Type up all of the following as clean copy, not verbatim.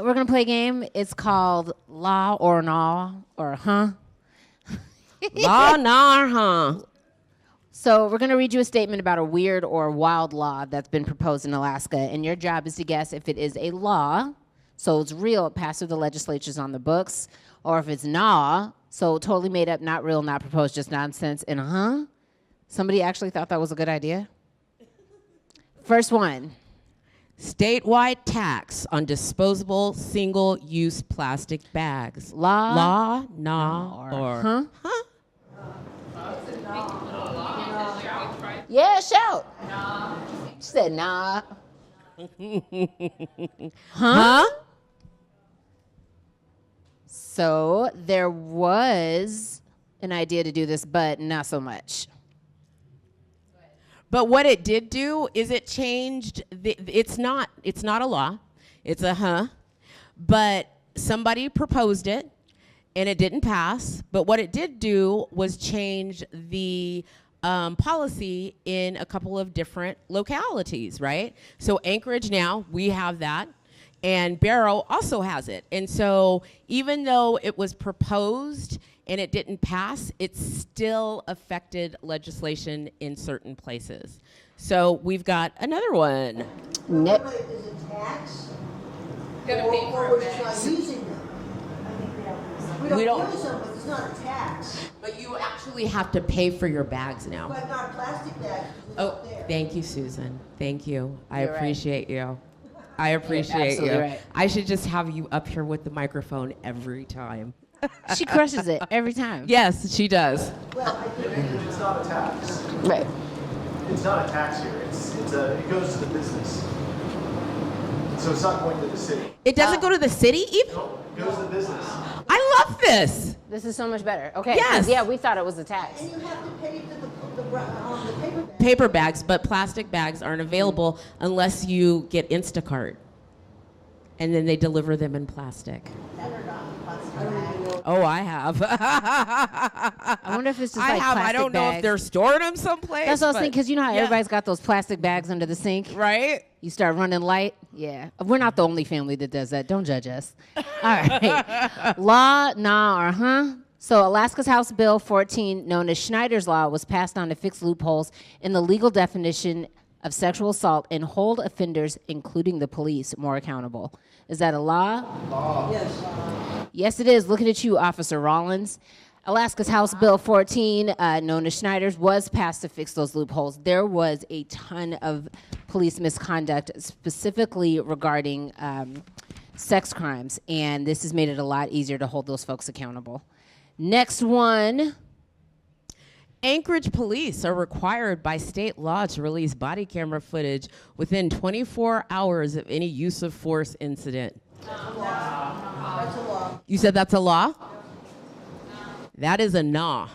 we're going to play a game. It's called Law or Nah or Huh. Law, nah, huh? So we're going to read you a statement about a weird or wild law that's been proposed in Alaska, and your job is to guess if it is a law, so it's real, it passed through the legislatures on the books, or if it's nah, so totally made up, not real, not proposed, just nonsense, and huh? Somebody actually thought that was a good idea? First one. Statewide tax on disposable single-use plastic bags. Law, nah, or huh? Huh? Yeah, shout. Nah. She said nah. Huh? So there was an idea to do this, but not so much. But what it did do is it changed. It's not a law. It's a huh. But somebody proposed it, and it didn't pass. But what it did do was change the policy in a couple of different localities, right? So Anchorage now, we have that. And Barrow also has it. And so even though it was proposed and it didn't pass, it still affected legislation in certain places. So we've got another one. Nick. Is it tax? Or we're just not using them? We don't use them, but it's not a tax. But you actually have to pay for your bags now. But not plastic bags. Oh, thank you, Susan. Thank you. I You're right. appreciate you. I appreciate absolutely you. right. I should just have you up here with the microphone every time. She crushes it every time. Yes, she does. It's not a tax. Right. It's not a tax here. It goes to the business. So it's not going to the city. It doesn't go to the city even? No, it goes to the business. I love this. This is so much better. Okay. Yes. Yeah, we thought it was a tax. And you have to pay for the paper bag. Paper bags, but plastic bags aren't available unless you get Instacart. And then they deliver them in plastic. Never gotten plastic bag. Oh, I have. I wonder if it's just like plastic I don't know if bags. they're storing them someplace. That's what I was but- thinking, because you know how yeah. everybody's got those plastic bags under the sink? Right? You start running light? Yeah. We're not the only family that does that. Don't judge us. All right. Law, nah, or huh? So Alaska's House Bill 14, known as Schneider's Law, was passed on to fix loopholes in the legal definition of sexual assault and hold offenders, including the police, more accountable. Is that a law? Yes. Yes, it is. Looking at you, Officer Rollins. Alaska's House Bill 14, known as Schneider's, was passed to fix those loopholes. There was a ton of police misconduct, specifically regarding sex crimes, and this has made it a lot easier to hold those folks accountable. Next one. Anchorage police are required by state law to release body camera footage within 24 hours of any use of force incident. That's a law. You said that's a law? That is a nah.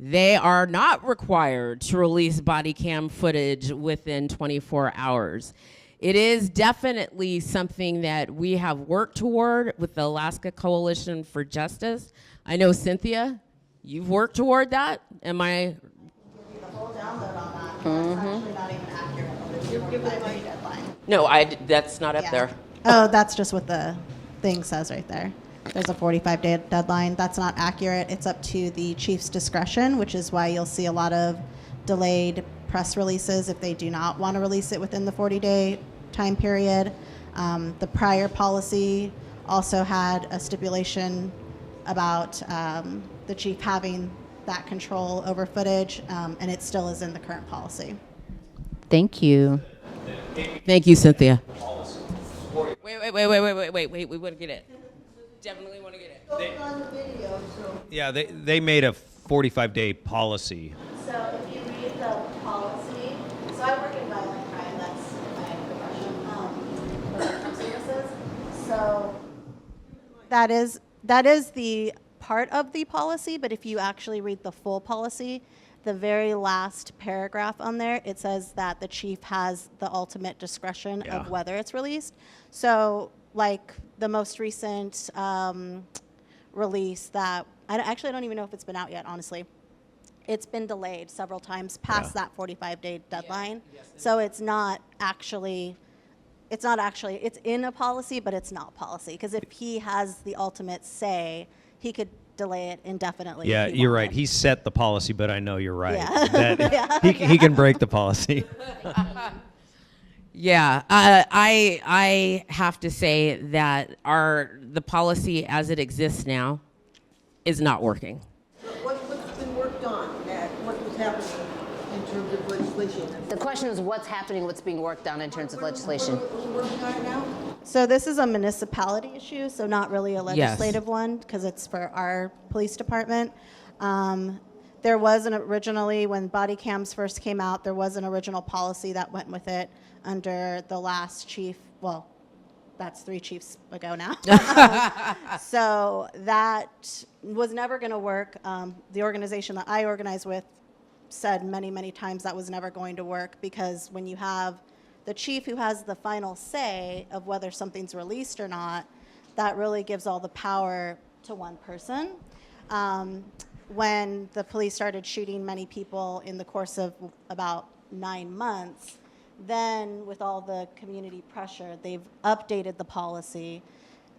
They are not required to release body cam footage within 24 hours. It is definitely something that we have worked toward with the Alaska Coalition for Justice. I know, Cynthia, you've worked toward that. Am I? Give you the whole download on that. That's actually not even accurate. You're giving my deadline. No, that's not up there. Oh, that's just what the thing says right there. There's a 45-day deadline. That's not accurate. It's up to the chief's discretion, which is why you'll see a lot of delayed press releases if they do not want to release it within the 40-day time period. The prior policy also had a stipulation about the chief having that control over footage, and it still is in the current policy. Thank you. Thank you, Cynthia. Wait. We want to get it. Definitely want to get it. It's on the video, so. Yeah, they made a 45-day policy. So if you read the policy, so I work in violent crime, that's my profession, for services. So that is the part of the policy, but if you actually read the full policy, the very last paragraph on there, it says that the chief has the ultimate discretion of whether it's released. So like the most recent release that, I don't even know if it's been out yet, honestly. It's been delayed several times past that 45-day deadline. So it's not actually it's not actually, it's in a policy, but it's not policy. Because if he has the ultimate say, he could delay it indefinitely. Yeah, if he you're right. wanted. He set the policy, but I know you're right. Yeah. That he can break the policy. Yeah, I have to say that the policy as it exists now is not working. What's been worked on, Matt? What was happening in terms of legislation? The question is what's happening, what's being worked on in terms of legislation. What are we working on it now? So this is a municipality issue, so not really a legislative one, because it's for our police department. There was originally, when body cams first came out, there was an original policy that went with it under the last chief. Well, that's 3 chiefs ago now. So that was never going to work. The organization that I organize with said many, many times that was never going to work, because when you have the chief who has the final say of whether something's released or not, that really gives all the power to one person. When the police started shooting many people in the course of about 9 months, then with all the community pressure, they've updated the policy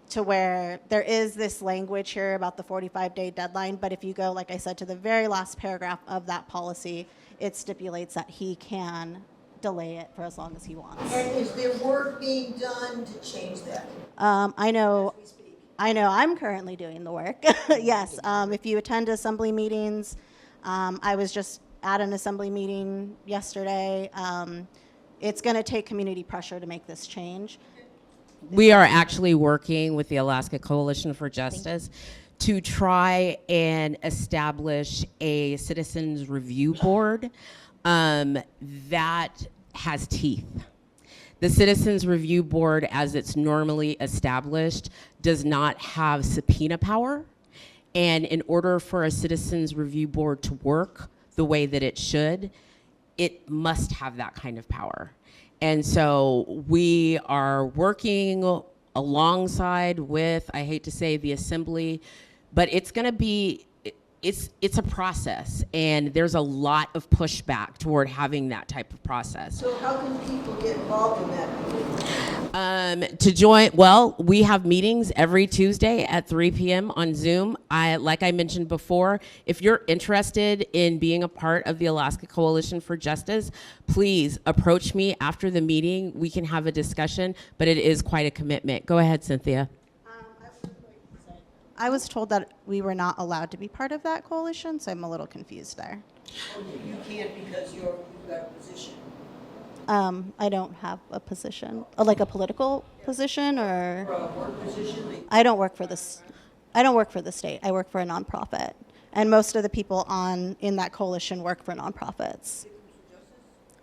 to where there is this language here about the 45-day deadline, but if you go, like I said, to the very last paragraph of that policy, it stipulates that he can delay it for as long as he wants. And is there work being done to change that? I know As we speak? I'm currently doing the work. Yes, if you attend assembly meetings, I was just at an assembly meeting yesterday. It's going to take community pressure to make this change. We are actually working with the Alaska Coalition for Justice to try and establish a citizens review board that has teeth. The Citizens Review Board, as it's normally established, does not have subpoena power. And in order for a Citizens Review Board to work the way that it should, it must have that kind of power. And so we are working alongside with, I hate to say, the assembly, but it's going to be, it's a process, and there's a lot of pushback toward having that type of process. So how can people get involved in that? To join, well, we have meetings every Tuesday at 3 p.m. on Zoom. Like I mentioned before, if you're interested in being a part of the Alaska Coalition for Justice, please approach me after the meeting. We can have a discussion, but it is quite a commitment. Go ahead, Cynthia. I was told that we were not allowed to be part of that coalition, so I'm a little confused there. Oh, you can't because you've got a position. I don't have a position, like a political position, Or or a work position. I don't work for this. I don't work for the state. I work for a nonprofit, and most of the people in that coalition work for nonprofits.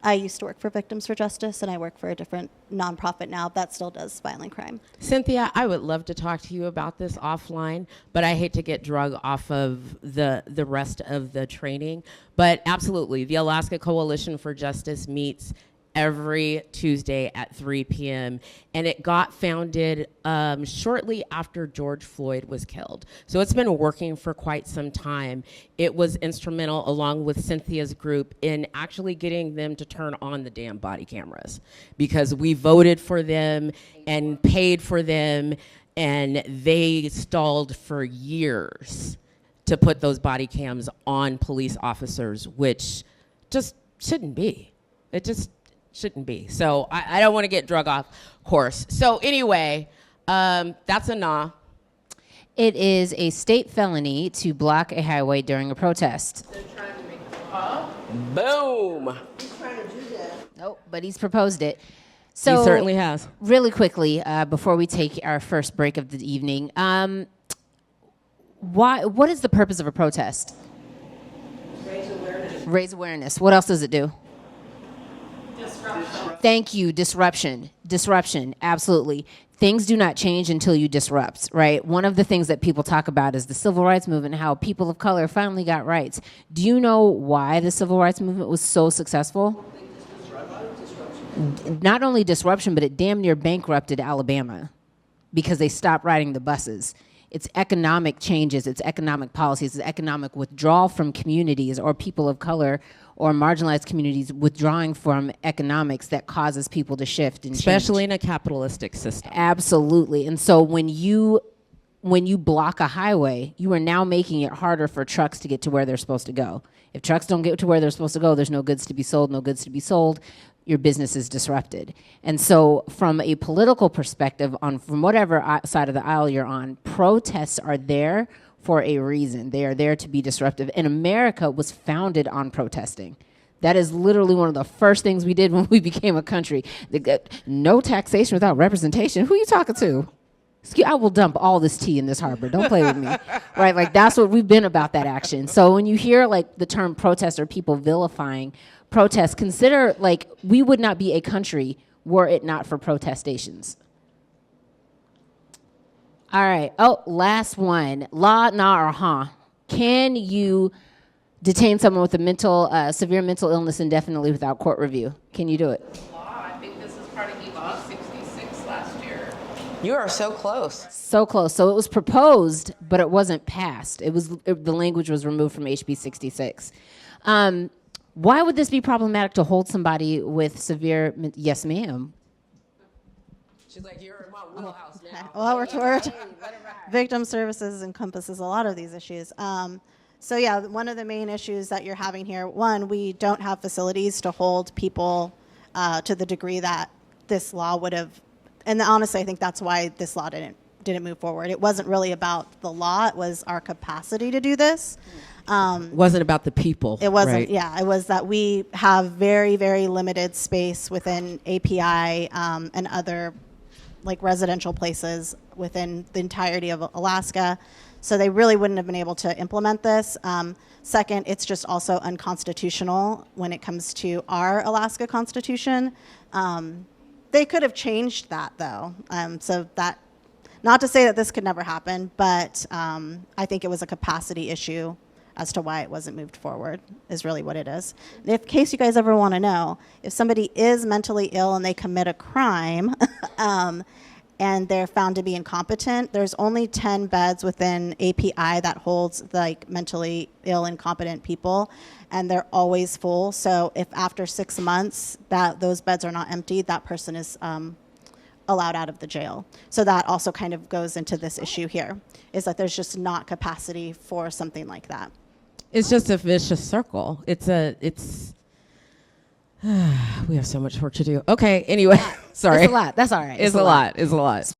I used to work for Victims for Justice, and I work for a different nonprofit now that still does violent crime. Cynthia, I would love to talk to you about this offline, but I hate to get drug off of the rest of the training. But absolutely, the Alaska Coalition for Justice meets every Tuesday at 3 p.m. And it got founded shortly after George Floyd was killed. So it's been working for quite some time. It was instrumental, along with Cynthia's group, in actually getting them to turn on the damn body cameras, because we voted for them and paid for them, and they stalled for years to put those body cams on police officers, which just shouldn't be. It just shouldn't be. So I don't want to get drug off course. So anyway, that's a nah. It is a state felony to block a highway during a protest. Boom. He's trying to do that. Nope, but he's proposed it. So He certainly has. Really quickly, before we take our first break of the evening, what is the purpose of a protest? Raise awareness. Raise awareness. What else does it do? Thank you. Disruption. Disruption. Absolutely. Things do not change until you disrupt, right? One of the things that people talk about is the civil rights movement, how people of color finally got rights. Do you know why the civil rights movement was so successful? Not only disruption, but it damn near bankrupted Alabama because they stopped riding the buses. it's economic changes, it's economic policies, it's economic withdrawal from communities or people of color or marginalized communities withdrawing from economics that causes people to shift and Especially change. in a capitalistic system. Absolutely. And so when you block a highway, you are now making it harder for trucks to get to where they're supposed to go. If trucks don't get to where they're supposed to go, there's no goods to be sold, your business is disrupted. And so from a political perspective, from whatever side of the aisle you're on, protests are there for a reason. They are there to be disruptive. And America was founded on protesting. That is literally one of the first things we did when we became a country. No taxation without representation. Who are you talking to? I will dump all this tea in this harbor. Don't play with me. Right? Like, that's what we've been about, that action. So when you hear like the term protest or people vilifying protests, consider like we would not be a country were it not for protestations. All right. Oh, last one. La, nah, or huh. Can you detain someone with a severe mental illness indefinitely without court review? Can you do it? I think this is part of law 66 last year. You are so close. So close. So it was proposed, but it wasn't passed. The language was removed from HB 66. Why would this be problematic to hold somebody with severe? Yes, ma'am. She's like, you're in my wheelhouse now. Well, we're victim services encompasses a lot of these issues. So yeah, one of the main issues that you're having here, one, we don't have facilities to hold people to the degree that this law would have, and honestly, I think that's why this law didn't move forward. It wasn't really about the law; it was our capacity to do this. Wasn't about the people. It wasn't. Right? Yeah, it was that we have very, very limited space within API and other like residential places within the entirety of Alaska. So they really wouldn't have been able to implement this. Second, it's just also unconstitutional when it comes to our Alaska Constitution. They could have changed that though. So that, not to say that this could never happen, but I think it was a capacity issue as to why it wasn't moved forward is really what it is. And in case you guys ever want to know, if somebody is mentally ill and they commit a crime and they're found to be incompetent, there's only 10 beds within API that holds like mentally ill, incompetent people, and they're always full. So if after 6 months that those beds are not emptied, that person is allowed out of the jail. So that also kind of goes into this issue here, is that there's just not capacity for something like that. It's just a vicious circle. We have so much work to do. Okay, anyway, sorry. It's a lot. That's all right. It's a lot. It's a lot.